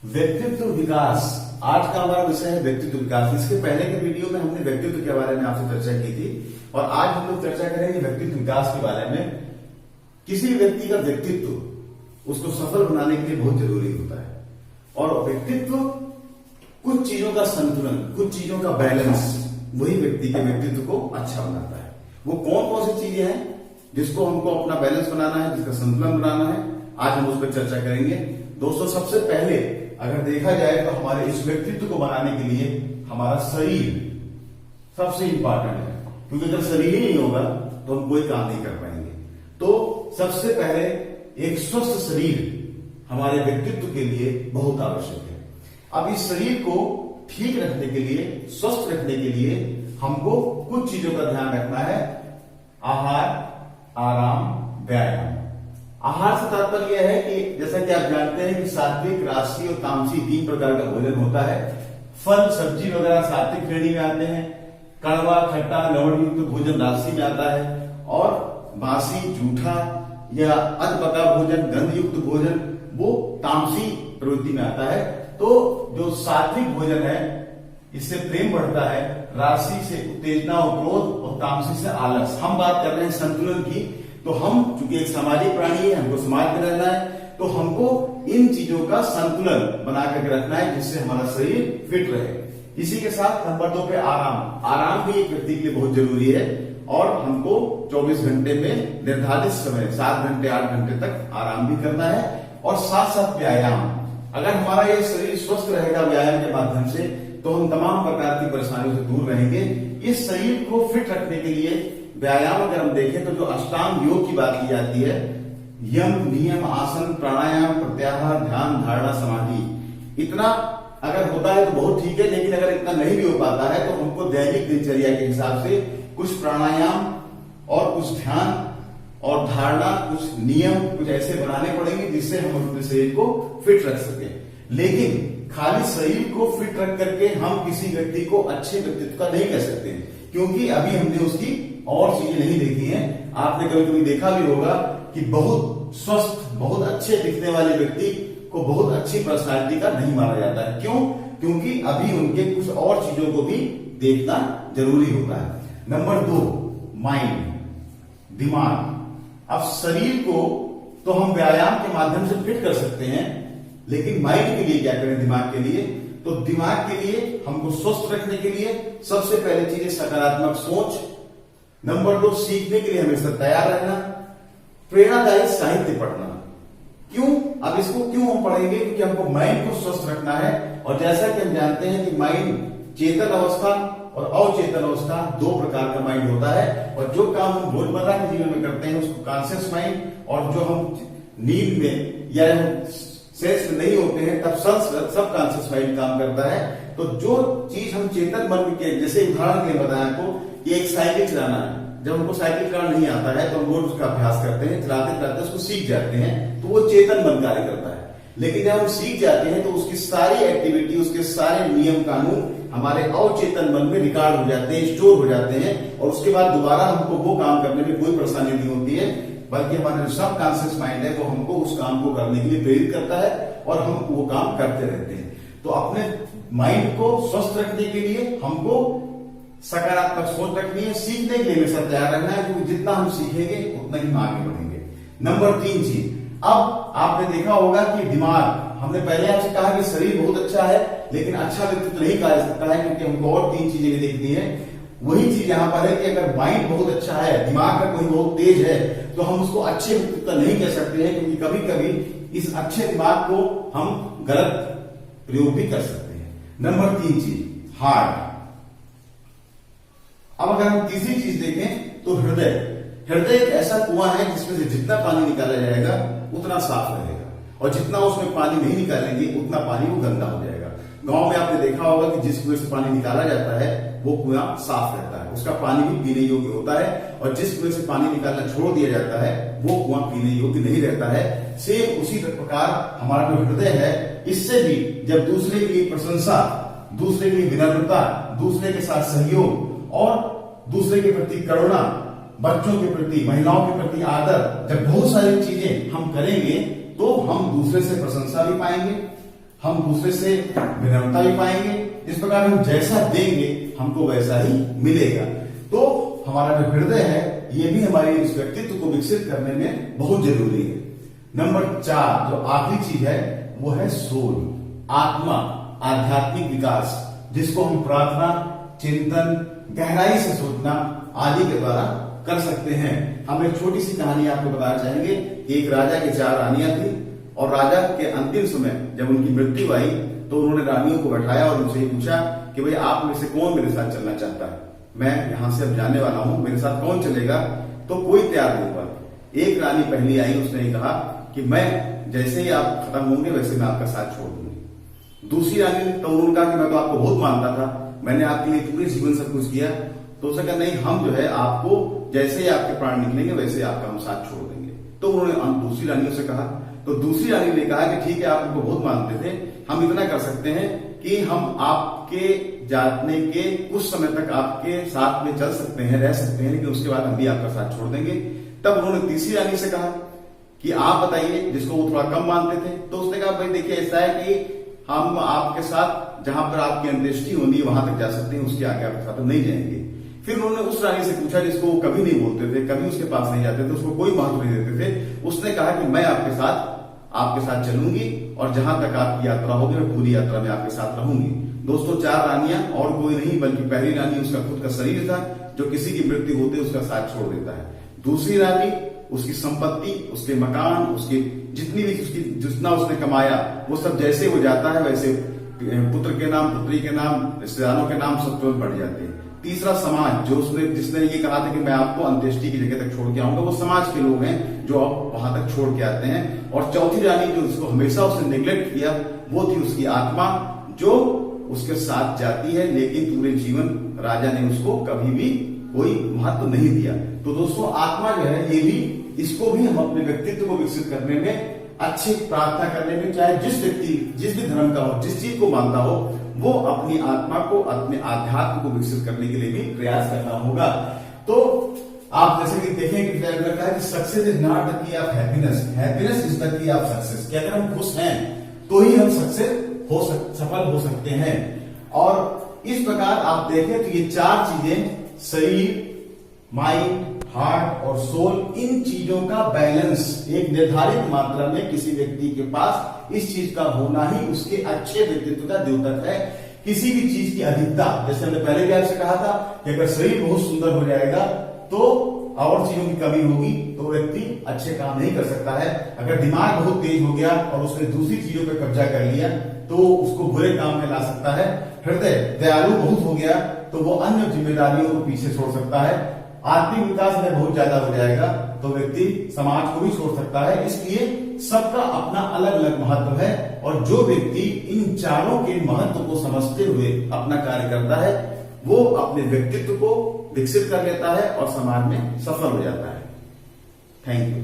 व्यक्तित्व विकास। आज का हमारा विषय है व्यक्तित्व विकास। इसके पहले के वीडियो में हमने व्यक्तित्व के बारे में आपसे चर्चा की थी और आज हम लोग चर्चा करेंगे व्यक्तित्व विकास के बारे में। किसी व्यक्ति का व्यक्तित्व उसको सफल बनाने के लिए बहुत जरूरी होता है और व्यक्तित्व कुछ चीजों का संतुलन, कुछ चीजों का बैलेंस वही व्यक्ति के व्यक्तित्व को अच्छा बनाता है। वो कौन कौन सी चीजें हैं जिसको हमको अपना बैलेंस बनाना है, जिसका संतुलन बनाना है, आज हम उस पर चर्चा करेंगे। दोस्तों, सबसे पहले अगर देखा जाए तो हमारे इस व्यक्तित्व को बनाने के लिए हमारा शरीर सबसे इंपॉर्टेंट है, क्योंकि अगर शरीर ही नहीं होगा तो हम कोई काम नहीं कर पाएंगे। तो सबसे पहले एक स्वस्थ शरीर हमारे व्यक्तित्व के लिए बहुत आवश्यक है। अब इस शरीर को ठीक रखने के लिए, स्वस्थ रखने के लिए हमको कुछ चीजों का ध्यान रखना है। आहार, आराम, व्यायाम। आहार से तात्पर्य यह है कि जैसा कि आप जानते हैं कि सात्विक, राजसी और तामसी 3 प्रकार का भोजन होता है। फल, सब्जी वगैरह सात्विक श्रेणी में आते हैं। कड़वा, खट्टा, लवण युक्त भोजन राजसी में आता है और बासी, जूठा या अधपका भोजन, गंध युक्त भोजन वो तामसी प्रवृत्ति में आता है। तो जो सात्विक भोजन है इससे प्रेम बढ़ता है, राजसी से उत्तेजना और क्रोध और तामसी से आलस। हम बात कर रहे हैं संतुलन की। तो हम चूंकि एक सामाजिक प्राणी है, हमको समाज में रहना है, तो हमको इन चीजों का संतुलन बना करके रखना है जिससे हमारा शरीर फिट रहे। इसी के साथ नंबर 2 पे आराम। आराम भी एक व्यक्ति के लिए बहुत जरूरी है और हमको 24 घंटे में निर्धारित समय 7 घंटे 8 घंटे तक आराम भी करना है और साथ साथ व्यायाम। अगर हमारा ये शरीर स्वस्थ रहेगा व्यायाम के माध्यम से तो हम तमाम प्रकार की परेशानियों से दूर रहेंगे। इस शरीर को फिट रखने के लिए व्यायाम अगर हम देखें तो जो अष्टांग योग की बात की जाती है, यम, नियम, आसन, प्राणायाम, प्रत्याहार, ध्यान, धारणा, समाधि, इतना अगर होता है तो बहुत ठीक है। लेकिन अगर इतना नहीं भी हो पाता है तो हमको दैनिक दिनचर्या के हिसाब से कुछ प्राणायाम और कुछ ध्यान और धारणा, कुछ नियम, कुछ ऐसे बनाने पड़ेंगे जिससे हम अपने शरीर को फिट रख सके। लेकिन खाली शरीर को फिट रख करके हम किसी व्यक्ति को अच्छे व्यक्तित्व का नहीं कह सकते हैं, क्योंकि अभी हमने उसकी और चीजें नहीं देखी हैं। आपने कभी कभी देखा भी होगा कि बहुत स्वस्थ, बहुत अच्छे दिखने वाले व्यक्ति को बहुत अच्छी पर्सनालिटी का नहीं माना जाता है। क्यों? क्योंकि अभी उनके कुछ और चीजों को भी देखना जरूरी होता है। नंबर 2, माइंड, दिमाग। अब शरीर को तो हम व्यायाम के माध्यम से फिट कर सकते हैं, लेकिन माइंड के लिए क्या करें? दिमाग के लिए तो दिमाग के लिए हमको स्वस्थ रखने के लिए सबसे पहले चीज है सकारात्मक सोच। नंबर 2, सीखने के लिए हमेशा तैयार रहना, प्रेरणादायी साहित्य पढ़ना। क्यों? अब इसको क्यों हम पढ़ेंगे? क्योंकि हमको माइंड को स्वस्थ रखना है और जैसा कि हम जानते हैं कि माइंड चेतन अवस्था और अवचेतन अवस्था 2 प्रकार का माइंड होता है और जो काम हम रोजमर्रा के जीवन में करते हैं उसको कॉन्शियस माइंड, और जो हम नींद में या सेंस में नहीं होते हैं तब सब कॉन्शियस माइंड काम करता है। तो जो चीज हम चेतन मन के, जैसे उदाहरण के लिए बताया आपको कि एक साइकिल चलाना है, जब हमको साइकिल चलाना नहीं आता है तो हम रोज उसका अभ्यास करते हैं, चलाते चलाते उसको सीख जाते हैं तो वो चेतन मन कार्य करता है। लेकिन जब हम सीख जाते हैं तो उसकी सारी एक्टिविटी, उसके सारे नियम कानून हमारे अवचेतन मन में रिकॉर्ड हो जाते हैं, स्टोर हो जाते हैं और उसके बाद दोबारा हमको वो काम करने में कोई परेशानी नहीं होती है, बल्कि हमारा जो सब कॉन्शियस माइंड है वो हमको उस काम को करने के लिए प्रेरित करता है और हम वो काम करते रहते हैं। तो अपने माइंड को स्वस्थ रखने के लिए हमको सकारात्मक सोच रखनी है, सीखने के लिए हमेशा तैयार रहना है, क्योंकि जितना हम सीखेंगे उतना ही हम आगे बढ़ेंगे। नंबर 3 चीज, अब आपने देखा होगा कि दिमाग, हमने पहले आपसे कहा कि शरीर बहुत अच्छा है लेकिन अच्छा व्यक्तित्व नहीं कहा जा सकता है, क्योंकि हमको और 3 चीजें भी देखनी है। वही चीज यहां पर है कि अगर माइंड बहुत अच्छा है, दिमाग का कोई बहुत तेज है, तो हम उसको अच्छे व्यक्तित्व नहीं कह सकते हैं, क्योंकि कभी कभी इस अच्छे दिमाग को हम गलत प्रयोग भी कर सकते हैं। नंबर 3 चीज, हार्ट। अब अगर हम तीसरी चीज देखें तो हृदय। हृदय एक ऐसा कुआं है जिसमें से जितना पानी निकाला जाएगा उतना साफ रहेगा और जितना उसमें पानी नहीं निकालेंगे उतना पानी वो गंदा हो जाएगा। गांव में आपने देखा होगा कि जिस कुएं से पानी निकाला जाता है वो कुआं साफ रहता है, उसका पानी भी पीने योग्य होता है, और जिस कुएं से पानी निकालना छोड़ दिया जाता है वो कुआं पीने योग्य नहीं रहता है। सेम उसी प्रकार हमारा जो हृदय है, इससे भी जब दूसरे के लिए प्रशंसा, दूसरे के लिए विनम्रता, दूसरे के साथ सहयोग और दूसरे के प्रति करुणा, बच्चों के प्रति, महिलाओं के प्रति आदर, जब बहुत सारी चीजें हम करेंगे तो हम दूसरे से प्रशंसा भी पाएंगे, हम दूसरे से विनम्रता भी पाएंगे। इस प्रकार हम जैसा देंगे हमको वैसा ही मिलेगा। तो हमारा जो हृदय है ये भी हमारे इस व्यक्तित्व को विकसित करने में बहुत जरूरी है। नंबर 4 जो आखिरी चीज है वो है सोल, आत्मा, आध्यात्मिक विकास, जिसको हम प्रार्थना, चिंतन, गहराई से सोचना आदि के द्वारा कर सकते हैं। हम एक छोटी सी कहानी आपको बताना चाहेंगे कि एक राजा की 4 रानियां थी और राजा के अंतिम समय जब उनकी मृत्यु आई तो उन्होंने रानियों को बैठाया और उनसे पूछा कि भाई आप में से कौन मेरे साथ चलना चाहता है, मैं यहां से अब जाने वाला हूं, मेरे साथ कौन चलेगा? तो कोई तैयार नहीं हुआ। एक रानी पहली आई, उसने कहा कि मैं जैसे ही आप खत्म होंगे वैसे मैं आपका साथ छोड़ दूंगी। दूसरी रानी ने तो उन्होंने कहा कि मैं तो आपको बहुत मानता था, मैंने आपके लिए पूरे जीवन सब कुछ किया। तो उसने कहा नहीं, हम जो है आपको जैसे ही आपके प्राण निकलेंगे वैसे ही आपका हम साथ छोड़ देंगे। तो उन्होंने दूसरी रानियों से कहा, तो दूसरी रानी ने कहा कि ठीक है, आप उनको बहुत मानते थे, हम इतना कर सकते हैं कि हम आपके जाने के कुछ समय तक आपके साथ में चल सकते हैं, रह सकते हैं, लेकिन उसके बाद हम भी आपका साथ छोड़ देंगे। तब उन्होंने तीसरी रानी से कहा कि आप बताइए, जिसको वो थोड़ा कम मानते थे। तो उसने कहा भाई देखिए ऐसा है कि हम आपके साथ जहां पर आपकी अंत्येष्टि होनी है वहां तक जा सकते हैं, उसके आगे आपके साथ हम नहीं जाएंगे। फिर उन्होंने उस रानी से पूछा जिसको वो कभी नहीं बोलते थे, कभी उसके पास नहीं जाते थे, उसको कोई महत्व नहीं देते थे। उसने कहा कि मैं आपके साथ चलूंगी और जहां तक आपकी यात्रा होगी मैं पूरी यात्रा में आपके साथ रहूंगी। दोस्तों 4 रानियां और कोई नहीं बल्कि पहली रानी उसका खुद का शरीर था जो किसी की मृत्यु होते उसका साथ छोड़ देता है। दूसरी रानी उसकी संपत्ति, उसके मकान, उसके जितनी भी जितना उसने कमाया वो सब जैसे हो जाता है वैसे पुत्र के नाम, पुत्री के नाम, रिश्तेदारों के नाम सब तुरंत बढ़ जाते हैं। तीसरा समाज, जो जिसने ये कहा था कि मैं आपको अंत्येष्टि की जगह तक छोड़ के आऊंगा, वो समाज के लोग हैं जो वहां तक छोड़ के आते हैं। और चौथी रानी जो उसको हमेशा उसने निग्लेक्ट किया वो थी उसकी आत्मा, जो उसके साथ जाती है, लेकिन पूरे जीवन राजा ने उसको कभी भी कोई महत्व नहीं दिया। तो दोस्तों आत्मा जो है ये भी, इसको भी हम अपने व्यक्तित्व को विकसित करने में, अच्छी प्रार्थना करने में, चाहे जिस व्यक्ति जिस भी धर्म का हो, जिस चीज को मानता हो, वो अपनी आत्मा को, अपने आध्यात्म को विकसित करने के लिए भी प्रयास करना होगा। तो आप जैसे कि देखें कि कहा है कि success is not the key of happiness, happiness is the key of success. कि अगर हम खुश हैं तो ही हम सफल हो सकते हैं। और इस प्रकार आप देखें तो ये 4 चीजें, शरीर, माइंड, हार्ट और सोल, इन चीजों का बैलेंस एक निर्धारित मात्रा में किसी व्यक्ति के पास इस चीज का होना ही उसके अच्छे व्यक्तित्व का द्योतक है। किसी भी चीज की अधिकता, जैसे हमने पहले भी आपसे कहा था कि अगर शरीर बहुत सुंदर हो जाएगा तो और चीजों की कमी होगी तो व्यक्ति अच्छे काम नहीं कर सकता है। अगर दिमाग बहुत तेज हो गया और उसने दूसरी चीजों पर कब्जा कर लिया तो उसको बुरे काम में ला सकता है। हृदय दयालु बहुत हो गया तो वो अन्य जिम्मेदारियों को पीछे छोड़ सकता है। आर्थिक विकास में बहुत ज्यादा हो जाएगा तो व्यक्ति समाज को भी छोड़ सकता है। इसलिए सबका अपना अलग अलग महत्व है और जो व्यक्ति इन चारों के महत्व को समझते हुए अपना कार्य करता है वो अपने व्यक्तित्व को विकसित कर लेता है और समाज में सफल हो जाता है। Thank you.